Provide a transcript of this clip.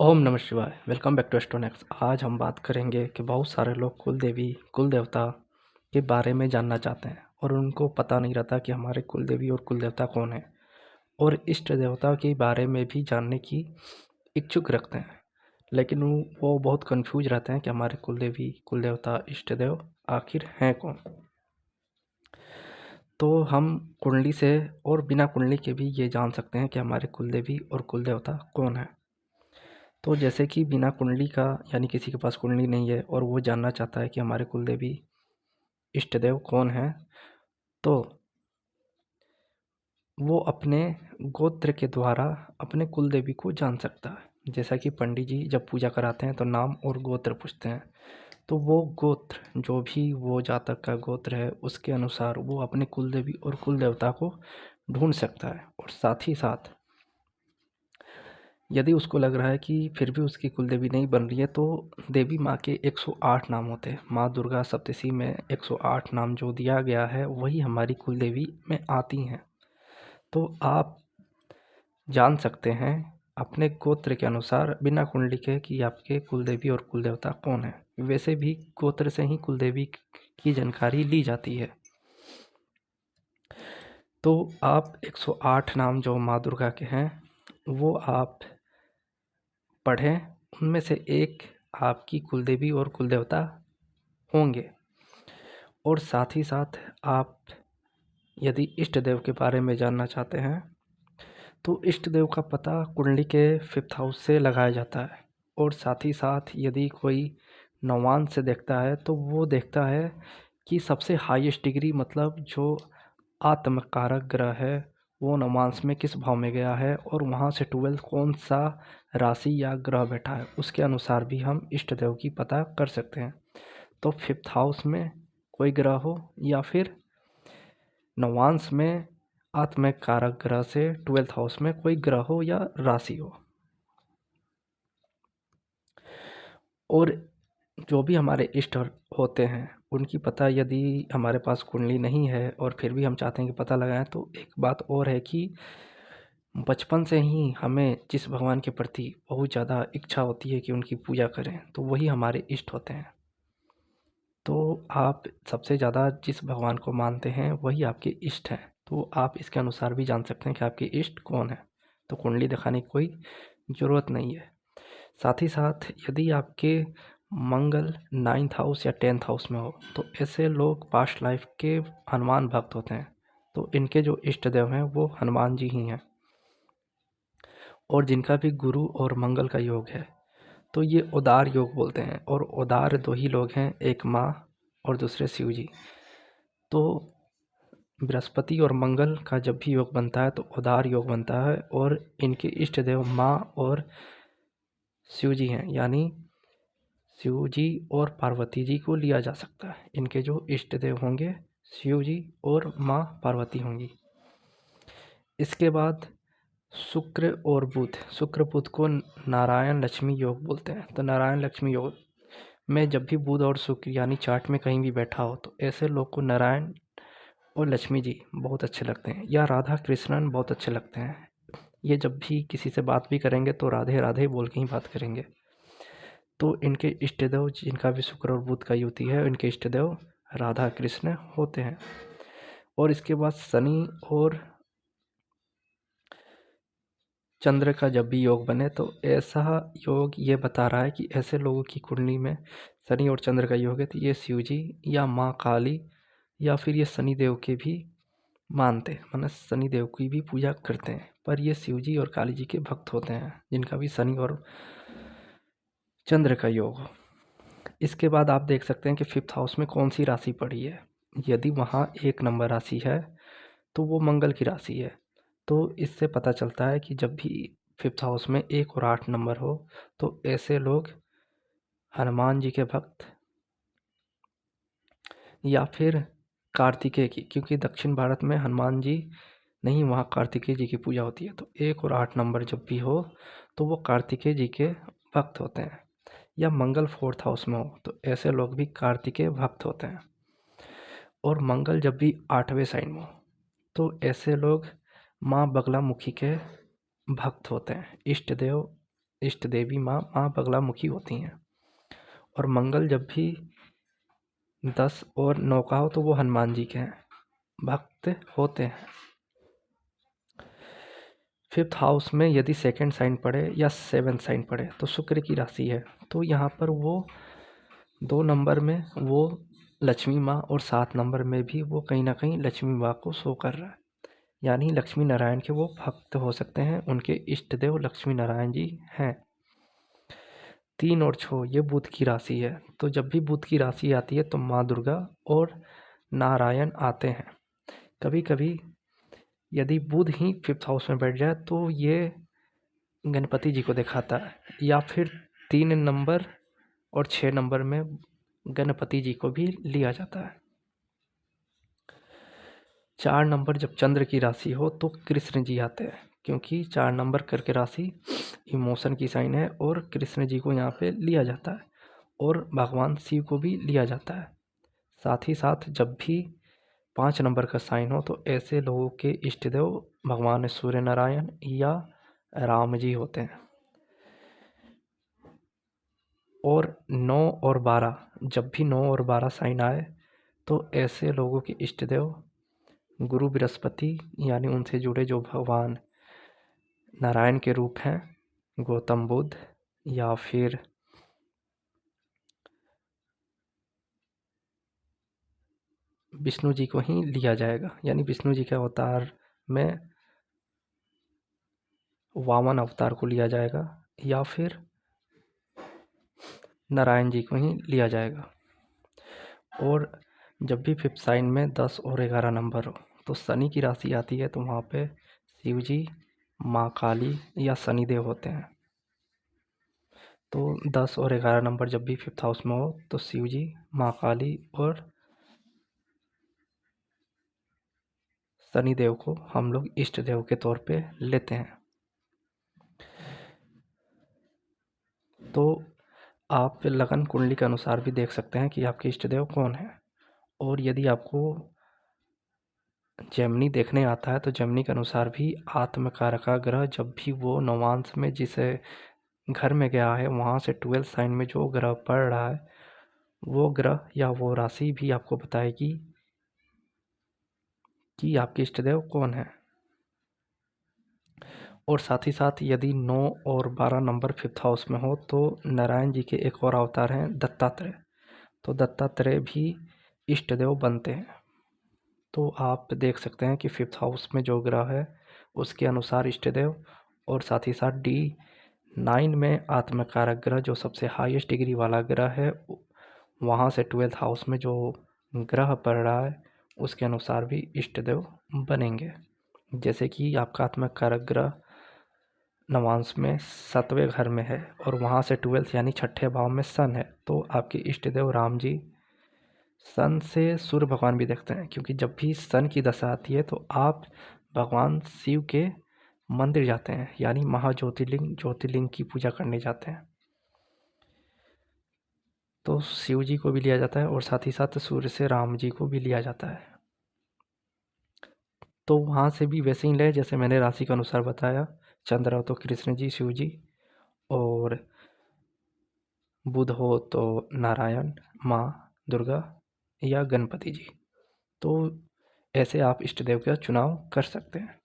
ओम नमः शिवाय। Welcome back to Astronex. आज हम बात करेंगे कि बहुत सारे लोग कुल देवी कुल देवता के बारे में जानना चाहते हैं और उनको पता नहीं रहता कि हमारे कुल देवी और कुल देवता कौन है, और इष्ट देवता के बारे में भी जानने की इच्छुक रखते हैं। लेकिन वो बहुत कंफ्यूज रहते हैं कि हमारे कुल देवी कुल देवता इष्ट देव आखिर हैं कौन। तो हम कुंडली से और बिना कुंडली के भी ये जान सकते हैं कि हमारे कुल देवी और कुल देवता कौन है। तो जैसे कि बिना कुंडली का, यानी किसी के पास कुंडली नहीं है और वो जानना चाहता है कि हमारे कुलदेवी इष्ट देव कौन है, तो वो अपने गोत्र के द्वारा अपने कुलदेवी को जान सकता है। जैसा कि पंडित जी जब पूजा कराते हैं तो नाम और गोत्र पूछते हैं, तो वो गोत्र जो भी वो जातक का गोत्र है उसके अनुसार वो अपने कुलदेवी और कुल देवता को ढूंढ सकता है। और साथ ही साथ यदि उसको लग रहा है कि फिर भी उसकी कुलदेवी नहीं बन रही है, तो देवी माँ के 108 नाम होते हैं। माँ दुर्गा सप्तशती में 108 नाम जो दिया गया है वही हमारी कुलदेवी में आती हैं। तो आप जान सकते हैं अपने गोत्र के अनुसार बिना कुंडली के कि आपके कुलदेवी और कुलदेवता कौन है। वैसे भी गोत्र से ही कुलदेवी की जानकारी ली जाती है। तो आप 108 नाम जो माँ दुर्गा के हैं वो आप पढ़ें, उनमें से एक आपकी कुलदेवी और कुलदेवता होंगे। और साथ ही साथ आप यदि इष्ट देव के बारे में जानना चाहते हैं तो इष्ट देव का पता कुंडली के 5th हाउस से लगाया जाता है। और साथ ही साथ यदि कोई नवांश से देखता है तो वो देखता है कि सबसे हाईएस्ट डिग्री, मतलब जो आत्मकारक ग्रह है, वो नवांश में किस भाव में गया है और वहाँ से 12 कौन सा राशि या ग्रह बैठा है, उसके अनुसार भी हम इष्ट देव की पता कर सकते हैं। तो 5th हाउस में कोई ग्रह हो या फिर नवांश में आत्मिक कारक ग्रह से 12th हाउस में कोई ग्रह हो या राशि हो। और जो भी इष्ट हमारे होते हैं उनकी पता यदि हमारे पास कुंडली नहीं है और फिर भी हम चाहते हैं कि पता लगाएं, तो एक बात और है कि बचपन से ही हमें जिस भगवान के प्रति बहुत ज़्यादा इच्छा होती है कि उनकी पूजा करें, तो वही हमारे इष्ट होते हैं। तो आप सबसे ज़्यादा जिस भगवान को मानते हैं वही आपके इष्ट हैं। तो आप इसके अनुसार भी जान सकते हैं कि आपके इष्ट कौन है। तो कुंडली दिखाने की कोई ज़रूरत नहीं है। साथ ही साथ यदि आपके मंगल 9th हाउस या 10th हाउस में हो, तो ऐसे लोग पास्ट लाइफ के हनुमान भक्त होते हैं। तो इनके जो इष्ट देव हैं वो हनुमान जी ही हैं। और जिनका भी गुरु और मंगल का योग है, तो ये उदार योग बोलते हैं। और उदार दो ही लोग हैं, एक माँ और दूसरे शिव जी। तो बृहस्पति और मंगल का जब भी योग बनता है तो उदार योग बनता है। और इनके इष्ट देव माँ और शिव जी हैं, यानी शिव जी और पार्वती जी को लिया जा सकता है। इनके जो इष्ट देव होंगे शिव जी और माँ पार्वती होंगी। इसके बाद शुक्र और बुध। शुक्र बुध को नारायण लक्ष्मी योग बोलते हैं। तो नारायण लक्ष्मी योग में जब भी बुध और शुक्र यानी चार्ट में कहीं भी बैठा हो, तो ऐसे लोग को नारायण और लक्ष्मी जी बहुत अच्छे लगते हैं, या राधा कृष्णन बहुत अच्छे लगते हैं। ये जब भी किसी से बात भी करेंगे तो राधे राधे बोल के ही बात करेंगे। तो इनके इष्ट देव जिनका भी शुक्र और बुध का युति है, इनके इष्ट देव राधा कृष्ण होते हैं। और इसके बाद शनि और चंद्र का जब भी योग बने, तो ऐसा योग ये बता रहा है कि ऐसे लोगों की कुंडली में शनि और चंद्र का योग है, तो ये शिव जी या माँ काली या फिर ये शनि देव के भी मानते हैं, मतलब शनि देव की भी पूजा करते हैं। पर ये शिव जी और काली जी के भक्त होते हैं जिनका भी शनि और चंद्र का योग हो। इसके बाद आप देख सकते हैं कि 5th हाउस में कौन सी राशि पड़ी है। यदि वहाँ 1 नंबर राशि है तो वो मंगल की राशि है। तो इससे पता चलता है कि जब भी 5th हाउस में 1 और 8 नंबर हो, तो ऐसे लोग हनुमान जी के भक्त या फिर कार्तिकेय की, क्योंकि दक्षिण भारत में हनुमान जी नहीं, वहाँ कार्तिकेय जी की पूजा होती है। तो 1 और 8 नंबर जब भी हो तो वो कार्तिकेय जी के भक्त होते हैं। या मंगल 4th हाउस में हो तो ऐसे लोग भी कार्तिकेय भक्त होते हैं। और मंगल जब भी 8वें साइन में हो तो ऐसे लोग माँ बगलामुखी के भक्त होते हैं। इष्ट देव इष्ट देवी माँ माँ बगलामुखी होती हैं। और मंगल जब भी 10 और 9 का हो तो वो हनुमान जी के हैं, भक्त होते हैं। फिफ्थ हाउस में यदि सेकंड साइन पड़े या सेवन्थ साइन पड़े तो शुक्र की राशि है, तो यहाँ पर वो 2 नंबर में वो लक्ष्मी माँ और 7 नंबर में भी वो कहीं ना कहीं लक्ष्मी माँ को शो कर रहा है, यानी लक्ष्मी नारायण के वो भक्त हो सकते हैं, उनके इष्ट देव लक्ष्मी नारायण जी हैं। 3 और 6 ये बुध की राशि है, तो जब भी बुध की राशि आती है तो माँ दुर्गा और नारायण आते हैं। कभी कभी यदि बुध ही फिफ्थ हाउस में बैठ जाए तो ये गणपति जी को दिखाता है, या फिर 3 नंबर और 6 नंबर में गणपति जी को भी लिया जाता है। 4 नंबर जब चंद्र की राशि हो तो कृष्ण जी आते हैं, क्योंकि 4 नंबर करके राशि इमोशन की साइन है और कृष्ण जी को यहाँ पे लिया जाता है और भगवान शिव को भी लिया जाता है। साथ ही साथ जब भी 5 नंबर का साइन हो तो ऐसे लोगों के इष्ट देव भगवान सूर्य नारायण या राम जी होते हैं। और 9 और 12 जब भी 9 और 12 साइन आए तो ऐसे लोगों के इष्ट देव गुरु बृहस्पति, यानी उनसे जुड़े जो भगवान नारायण के रूप हैं, गौतम बुद्ध या फिर विष्णु जी को ही लिया जाएगा, यानी विष्णु जी के अवतार में वामन अवतार को लिया जाएगा या फिर नारायण जी को ही लिया जाएगा। और जब भी फिफ्थ साइन में 10 और 11 नंबर हो तो शनि की राशि आती है, तो वहाँ पे शिव जी, माँ काली या शनिदेव होते हैं। तो 10 और 11 नंबर जब भी फिफ्थ हाउस में हो तो शिव जी, माँ काली और शनिदेव को हम लोग इष्ट देव के तौर पे लेते हैं। तो आप लगन कुंडली के अनुसार भी देख सकते हैं कि आपके इष्ट देव कौन है। और यदि आपको जेमिनी देखने आता है तो जेमिनी के अनुसार भी आत्मकारका ग्रह जब भी वो नवांश में जिस घर में गया है वहाँ से 12 साइन में जो ग्रह पड़ रहा है वो ग्रह या वो राशि भी आपको बताएगी कि आपके इष्ट देव कौन है। और साथ ही साथ यदि 9 और 12 नंबर फिफ्थ हाउस में हो तो नारायण जी के एक और अवतार हैं दत्तात्रेय, तो दत्तात्रेय भी इष्ट देव बनते हैं। तो आप देख सकते हैं कि फिफ्थ हाउस में जो ग्रह है उसके अनुसार इष्ट देव, और साथ ही साथ D9 में आत्मकारक ग्रह जो सबसे हाईएस्ट डिग्री वाला ग्रह है वहाँ से 12th हाउस में जो ग्रह पड़ रहा है उसके अनुसार भी इष्ट देव बनेंगे। जैसे कि आपका आत्मकारक ग्रह नवांश में 7वें घर में है और वहाँ से 12th यानी 6ठे भाव में सन है, तो आपके इष्ट देव राम जी सन से सूर्य भगवान भी देखते हैं, क्योंकि जब भी सन की दशा आती है तो आप भगवान शिव के मंदिर जाते हैं, यानी ज्योतिर्लिंग की पूजा करने जाते हैं। तो शिव जी को भी लिया जाता है और साथ ही साथ सूर्य से राम जी को भी लिया जाता है। तो वहाँ से भी वैसे ही ले जैसे मैंने राशि के अनुसार बताया, चंद्र हो तो कृष्ण जी शिव जी, और बुध हो तो नारायण, माँ दुर्गा या गणपति जी। तो ऐसे आप इष्ट देव का चुनाव कर सकते हैं।